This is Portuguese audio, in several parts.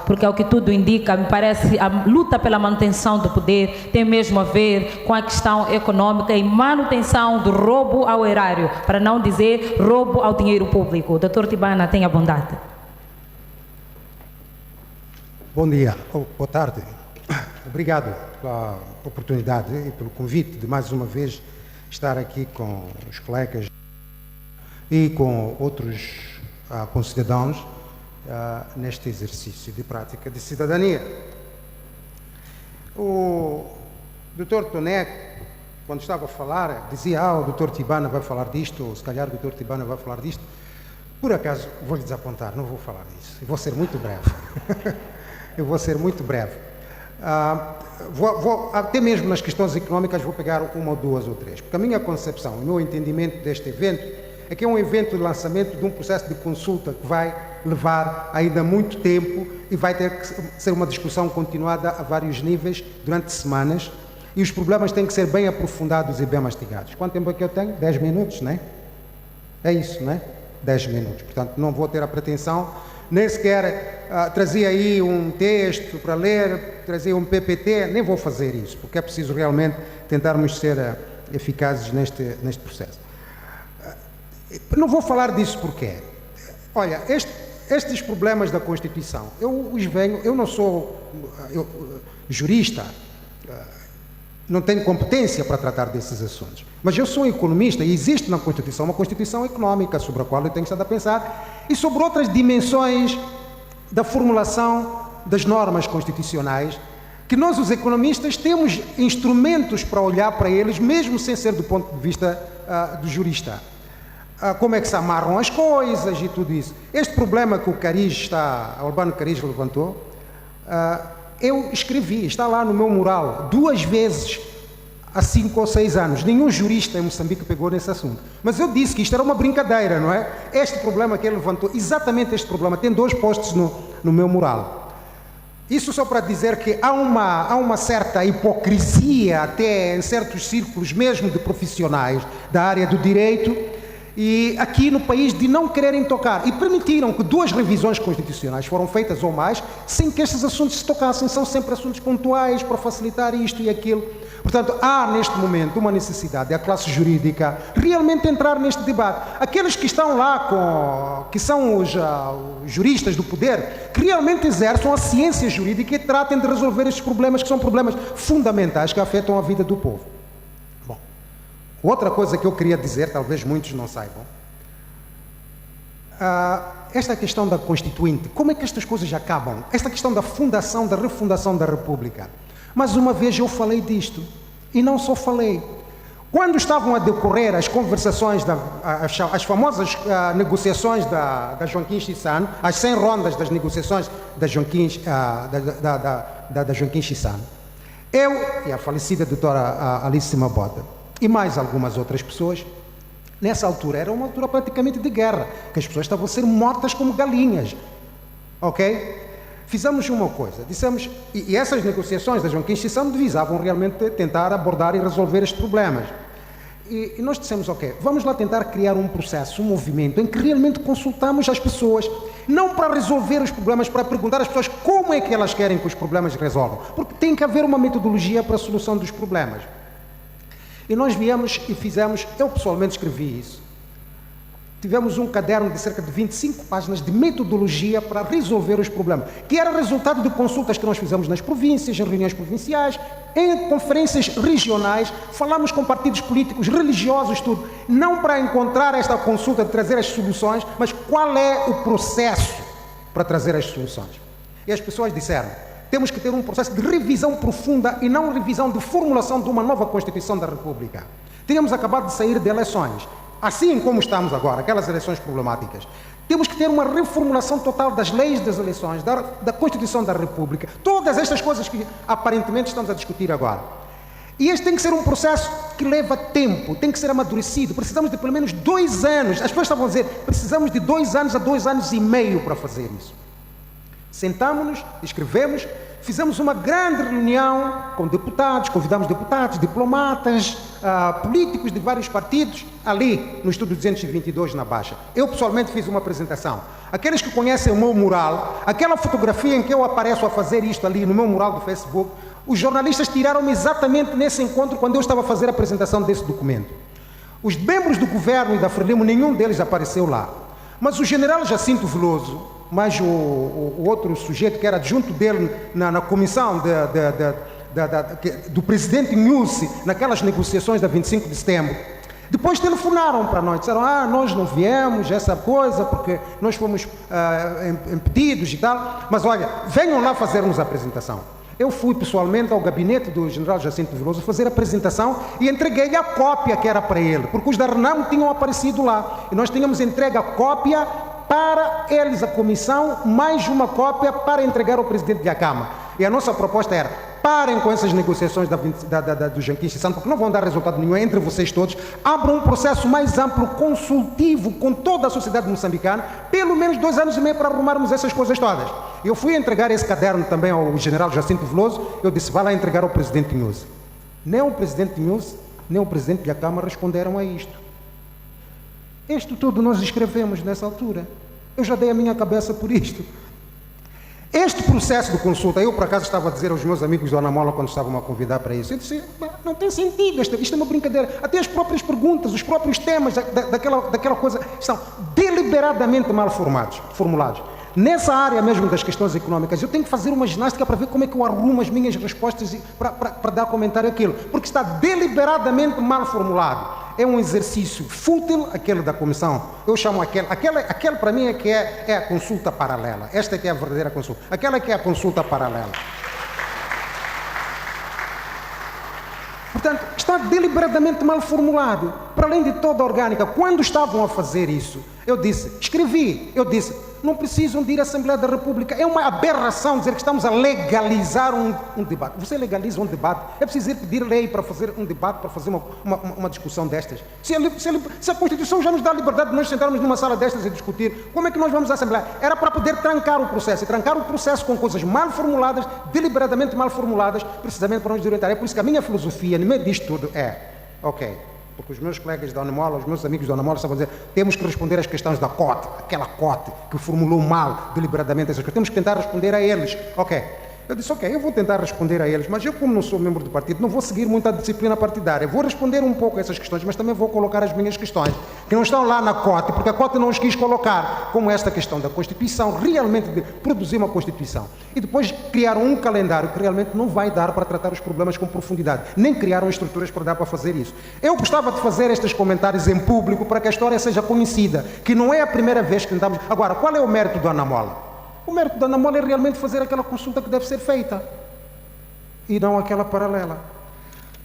porque, ao que tudo indica, me parece, a luta pela manutenção do poder tem mesmo a ver com a questão econômica e manutenção do roubo ao erário, para não dizer roubo ao dinheiro público. Dr. Tibana, tenha bondade. Bom dia, boa tarde. Obrigado pela oportunidade e pelo convite de mais uma vez estar aqui com os colegas e com outros concidadãos neste exercício de prática de cidadania. O Dr. Toné, quando estava a falar, dizia: o Dr. Tibana vai falar disto, ou se calhar o Dr. Tibana vai falar disto. Por acaso, vou-lhe desapontar, não vou falar disso. Eu vou ser muito breve. Eu vou ser muito breve. Até mesmo nas questões económicas vou pegar uma ou duas ou três, porque a minha concepção, o meu entendimento deste evento é que é um evento de lançamento de um processo de consulta que vai levar ainda muito tempo e vai ter que ser uma discussão continuada a vários níveis durante semanas, e os problemas têm que ser bem aprofundados e bem mastigados. Quanto tempo é que eu tenho? 10 minutos, não é? É isso, não é? 10 minutos. Portanto, não vou ter a pretensão, nem sequer trazia aí um texto para ler, trazia um PPT, nem vou fazer isso, porque é preciso realmente tentarmos ser eficazes neste processo. Não vou falar disso porque, olha, estes problemas da Constituição, eu não sou jurista, não tenho competência para tratar desses assuntos, mas eu sou economista e existe na Constituição uma Constituição económica sobre a qual eu tenho estado a pensar e sobre outras dimensões da formulação das normas constitucionais, que nós, os economistas, temos instrumentos para olhar para eles, mesmo sem ser do ponto de vista do jurista. Como é que se amarram as coisas e tudo isso. Este problema que o Albano Cariz levantou, eu escrevi, está lá no meu mural, 2 vezes há 5 ou 6 anos. Nenhum jurista em Moçambique pegou nesse assunto. Mas eu disse que isto era uma brincadeira, não é? Este problema que ele levantou, exatamente este problema, tem 2 posts no meu mural. Isso só para dizer que há uma certa hipocrisia, até em certos círculos mesmo de profissionais da área do direito, e aqui no país, de não quererem tocar, e permitiram que 2 revisões constitucionais foram feitas ou mais, sem que estes assuntos se tocassem. São sempre assuntos pontuais para facilitar isto e aquilo. Portanto, há neste momento uma necessidade da classe jurídica realmente entrar neste debate. Aqueles que estão lá, que são os juristas do poder, que realmente exerçam a ciência jurídica e tratem de resolver estes problemas, que são problemas fundamentais que afetam a vida do povo. Outra coisa que eu queria dizer, talvez muitos não saibam, esta questão da Constituinte, como é que estas coisas acabam? Esta questão da fundação, da refundação da República. Mais uma vez eu falei disto, e não só falei. Quando estavam a decorrer as conversações, as famosas negociações da Joaquim Chissano, as 100 rondas das negociações da Joaquim Chissano, eu e a falecida doutora Alice Mabota, e mais algumas outras pessoas, nessa altura, era uma altura praticamente de guerra, que as pessoas estavam a ser mortas como galinhas, ok? Fizemos uma coisa, dissemos, e essas negociações da Joaquim Chissano visavam realmente tentar abordar e resolver estes problemas, e nós dissemos, ok, vamos lá tentar criar um processo, um movimento, em que realmente consultamos as pessoas, não para resolver os problemas, para perguntar às pessoas como é que elas querem que os problemas resolvam, porque tem que haver uma metodologia para a solução dos problemas. E nós viemos e fizemos, eu pessoalmente escrevi isso, tivemos um caderno de cerca de 25 páginas de metodologia para resolver os problemas, que era resultado de consultas que nós fizemos nas províncias, em reuniões provinciais, em conferências regionais, falamos com partidos políticos, religiosos, tudo, não para encontrar esta consulta de trazer as soluções, mas qual é o processo para trazer as soluções. E as pessoas disseram: temos que ter um processo de revisão profunda e não revisão de formulação de uma nova Constituição da República. Tínhamos acabado de sair de eleições, assim como estamos agora, aquelas eleições problemáticas. Temos que ter uma reformulação total das leis das eleições, da Constituição da República, todas estas coisas que aparentemente estamos a discutir agora. E este tem que ser um processo que leva tempo, tem que ser amadurecido. Precisamos de pelo menos 2 anos. As pessoas estavam a dizer, precisamos de 2 anos a 2 anos e meio para fazer isso. Sentámonos, escrevemos, fizemos uma grande reunião com deputados, convidamos deputados, diplomatas, políticos de vários partidos ali no Estúdio 222 na Baixa. Eu pessoalmente fiz uma apresentação. Aqueles que conhecem o meu mural, aquela fotografia em que eu apareço a fazer isto ali no meu mural do Facebook, os jornalistas tiraram-me exatamente nesse encontro quando eu estava a fazer a apresentação desse documento. Os membros do governo e da Frelimo, nenhum deles apareceu lá. Mas o general Jacinto Veloso, mas o outro sujeito que era adjunto dele na comissão do presidente Nussi, naquelas negociações da 25 de setembro, depois telefonaram para nós, disseram, nós não viemos, essa coisa, porque nós fomos impedidos e tal, mas olha, venham lá fazer-nos a apresentação. Eu fui pessoalmente ao gabinete do general Jacinto Veloso fazer a apresentação e entreguei a cópia que era para ele, porque os da Renamo tinham aparecido lá, e nós tínhamos entregue a cópia para eles, a comissão, mais uma cópia para entregar ao presidente da Câmara. E a nossa proposta era, parem com essas negociações do Janquim Chissano, porque não vão dar resultado nenhum entre vocês todos, abram um processo mais amplo, consultivo, com toda a sociedade moçambicana, pelo menos 2 anos e meio para arrumarmos essas coisas todas. Eu fui entregar esse caderno também ao general Jacinto Veloso, eu disse, vá lá entregar ao presidente Nussi. Nem o presidente Nussi, nem o presidente da Câmara responderam a isto. Isto tudo nós escrevemos nessa altura. Eu já dei a minha cabeça por isto. Este processo de consulta, eu por acaso estava a dizer aos meus amigos do Anamola quando estavam a convidar para isso, eu disse, não tem sentido, isto é uma brincadeira. Até as próprias perguntas, os próprios temas daquela coisa estão deliberadamente mal formulados. Nessa área mesmo das questões económicas, eu tenho que fazer uma ginástica para ver como é que eu arrumo as minhas respostas para dar comentário àquilo, porque está deliberadamente mal formulado. É um exercício fútil aquele da comissão. Eu chamo aquele para mim é a consulta paralela. Esta que é a verdadeira consulta. Aquela que é a consulta paralela. Portanto, está deliberadamente mal formulado. Para além de toda a orgânica, quando estavam a fazer isso, eu disse, não precisam de ir à Assembleia da República. É uma aberração dizer que estamos a legalizar um debate. Você legaliza um debate, é preciso ir pedir lei para fazer um debate, para fazer uma discussão destas. Se a Constituição já nos dá a liberdade de nós sentarmos numa sala destas e discutir, como é que nós vamos à Assembleia? Era para poder trancar o processo, e trancar o processo com coisas mal formuladas, deliberadamente mal formuladas, precisamente para nos desorientar. É por isso que a minha filosofia, no meio disto tudo, porque os meus colegas da Anamola, os meus amigos da Anamola estavam a dizer, temos que responder às questões da COTE, aquela COTE que formulou mal, deliberadamente essas coisas, temos que tentar responder a eles. Eu disse, eu vou tentar responder a eles, mas eu, como não sou membro do partido, não vou seguir muito a disciplina partidária. Vou responder um pouco a essas questões, mas também vou colocar as minhas questões, que não estão lá na COTE, porque a COTE não os quis colocar, como esta questão da Constituição, realmente de produzir uma Constituição. E depois criaram um calendário que realmente não vai dar para tratar os problemas com profundidade, nem criaram estruturas para dar para fazer isso. Eu gostava de fazer estes comentários em público para que a história seja conhecida, que não é a primeira vez que tentamos. Agora, qual é o mérito do Anamola? O mérito da Anamola é realmente fazer aquela consulta que deve ser feita e não aquela paralela.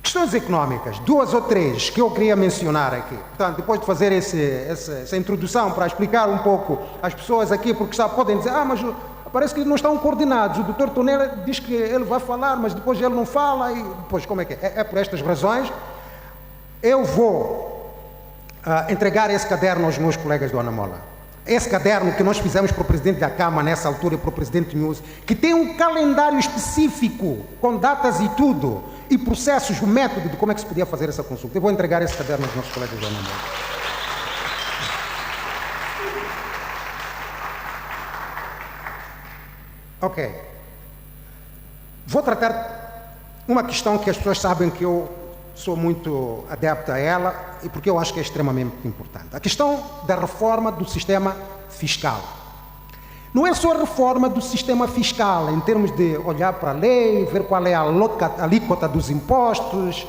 Questões económicas, 2 ou 3 que eu queria mencionar aqui. Portanto, depois de fazer essa introdução para explicar um pouco às pessoas aqui, porque podem dizer, mas parece que não estão coordenados. O doutor Tonela diz que ele vai falar, mas depois ele não fala. E depois, como é que é? É por estas razões. Eu vou entregar esse caderno aos meus colegas do Anamola. Esse caderno que nós fizemos para o presidente da Câmara nessa altura e para o presidente Nussi, que tem um calendário específico, com datas e tudo, e processos, o método de como é que se podia fazer essa consulta. Eu vou entregar esse caderno aos nossos colegas do Anamola. Vou tratar uma questão que as pessoas sabem que eu sou muito adepto a ela e porque eu acho que é extremamente importante. A questão da reforma do sistema fiscal. Não é só a reforma do sistema fiscal, em termos de olhar para a lei, ver qual é a alíquota dos impostos,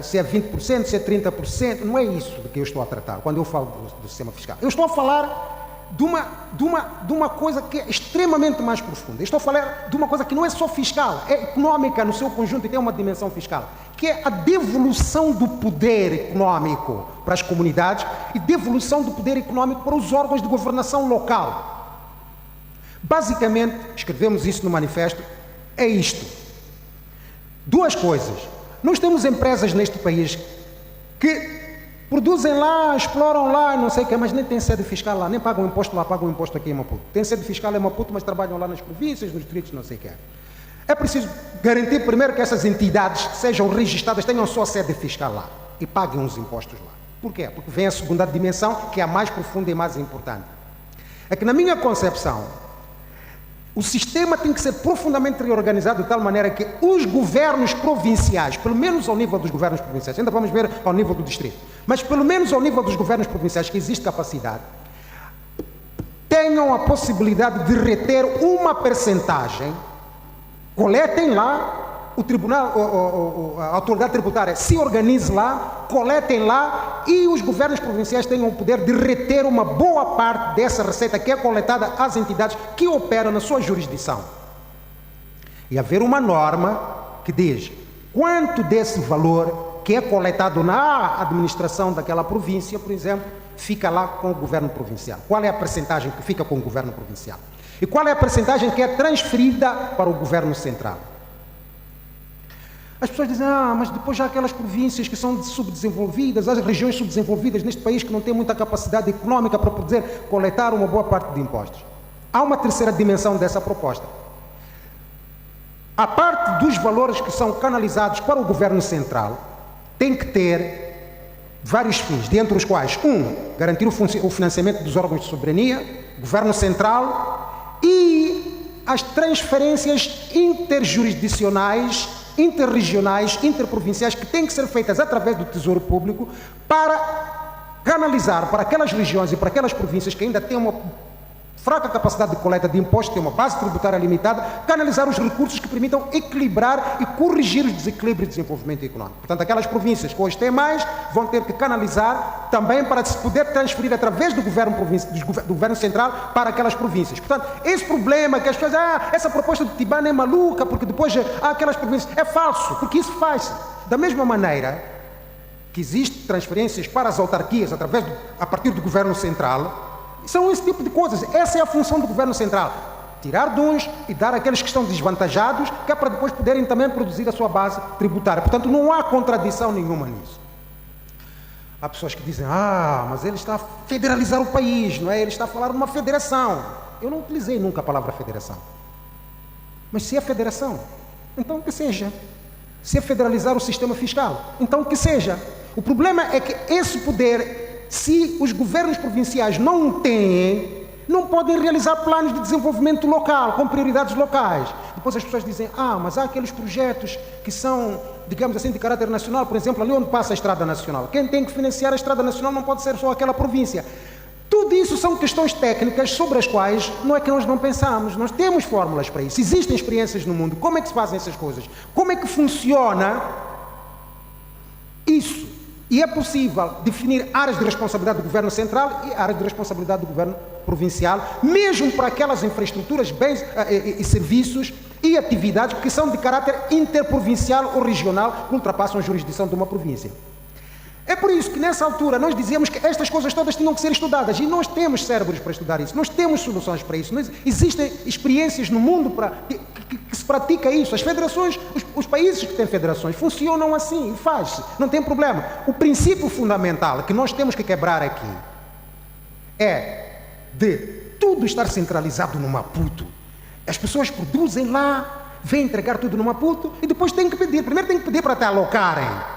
se é 20%, se é 30%, não é isso de que eu estou a tratar quando eu falo do sistema fiscal. Eu estou a falar de uma coisa que é extremamente mais profunda. Estou a falar de uma coisa que não é só fiscal, é económica no seu conjunto e tem uma dimensão fiscal, que é a devolução do poder económico para as comunidades e devolução do poder económico para os órgãos de governação local. Basicamente, escrevemos isso no manifesto, é isto. 2 coisas. Nós temos empresas neste país que produzem lá, exploram lá, não sei o que, mas nem têm sede fiscal lá, nem pagam imposto lá, pagam imposto aqui em Maputo. Têm sede fiscal em Maputo, mas trabalham lá nas províncias, nos distritos, não sei o que. É preciso garantir primeiro que essas entidades sejam registradas, tenham sua sede fiscal lá e paguem os impostos lá. Por quê? Porque vem a segunda dimensão, que é a mais profunda e mais importante. É que, na minha concepção, o sistema tem que ser profundamente reorganizado de tal maneira que os governos provinciais, pelo menos ao nível dos governos provinciais, ainda vamos ver ao nível do distrito, mas pelo menos ao nível dos governos provinciais, que existe capacidade, tenham a possibilidade de reter uma percentagem, coletem lá, o tribunal, a autoridade tributária se organize lá, coletem lá e os governos provinciais tenham o poder de reter uma boa parte dessa receita que é coletada às entidades que operam na sua jurisdição. E haver uma norma que diz quanto desse valor que é coletado na administração daquela província, por exemplo, fica lá com o governo provincial. Qual é a percentagem que fica com o governo provincial? E qual é a percentagem que é transferida para o governo central? As pessoas dizem, mas depois já há aquelas províncias que são subdesenvolvidas, as regiões subdesenvolvidas neste país que não têm muita capacidade econômica para poder coletar uma boa parte de impostos. Há uma terceira dimensão dessa proposta. A parte dos valores que são canalizados para o governo central tem que ter vários fins, dentre os quais, garantir o financiamento dos órgãos de soberania, governo central e as transferências interjurisdicionais, interregionais, interprovinciais, que têm que ser feitas através do Tesouro Público para canalizar para aquelas regiões e para aquelas províncias que ainda têm uma fraca capacidade de coleta de impostos, têm uma base tributária limitada, canalizar os recursos que permitam equilibrar e corrigir os desequilíbrios de desenvolvimento econômico. Portanto, aquelas províncias que hoje têm mais vão ter que canalizar também para se poder transferir através do governo central para aquelas províncias. Portanto, esse problema que as pessoas essa proposta do Tibane é maluca porque depois há aquelas províncias, é falso, porque isso faz-se. Da mesma maneira que existem transferências para as autarquias a partir do governo central, são esse tipo de coisas. Essa é a função do governo central. Tirar de uns e dar àqueles que estão desvantajados, que é para depois poderem também produzir a sua base tributária. Portanto, não há contradição nenhuma nisso. Há pessoas que dizem, mas ele está a federalizar o país, não é? Ele está a falar de uma federação. Eu não utilizei nunca a palavra federação. Mas se é federação, então que seja. Se é federalizar o sistema fiscal, então que seja. O problema é que esse poder, se os governos provinciais não o têm, não podem realizar planos de desenvolvimento local, com prioridades locais. Depois as pessoas dizem, mas há aqueles projetos que são, digamos assim, de caráter nacional, por exemplo, ali onde passa a Estrada Nacional. Quem tem que financiar a Estrada Nacional não pode ser só aquela província. Tudo isso são questões técnicas sobre as quais não é que nós não pensamos. Nós temos fórmulas para isso. Existem experiências no mundo. Como é que se fazem essas coisas? Como é que funciona isso? E é possível definir áreas de responsabilidade do governo central e áreas de responsabilidade do governo provincial, mesmo para aquelas infraestruturas, bens e serviços e atividades que são de caráter interprovincial ou regional, que ultrapassam a jurisdição de uma província. É por isso que nessa altura nós dizíamos que estas coisas todas tinham que ser estudadas, e nós temos cérebros para estudar isso, nós temos soluções para isso, existem experiências no mundo que se pratica isso. As federações, os países que têm federações funcionam assim e faz-se, não tem problema. O princípio fundamental que nós temos que quebrar aqui é de tudo estar centralizado no Maputo. As pessoas produzem lá, vêm entregar tudo no Maputo e depois têm que pedir, primeiro têm que pedir para te alocarem.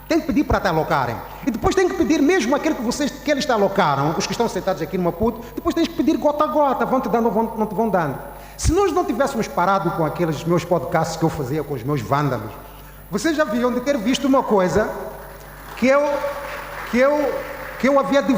Tem que pedir para te alocarem. E depois tem que pedir, mesmo aquele que eles te alocaram, os que estão sentados aqui no Maputo, depois tens que pedir gota a gota, vão te dando ou não te vão dando. Se nós não tivéssemos parado com aqueles meus podcasts que eu fazia com os meus vândalos, vocês já haviam de ter visto uma coisa que eu havia divulgado.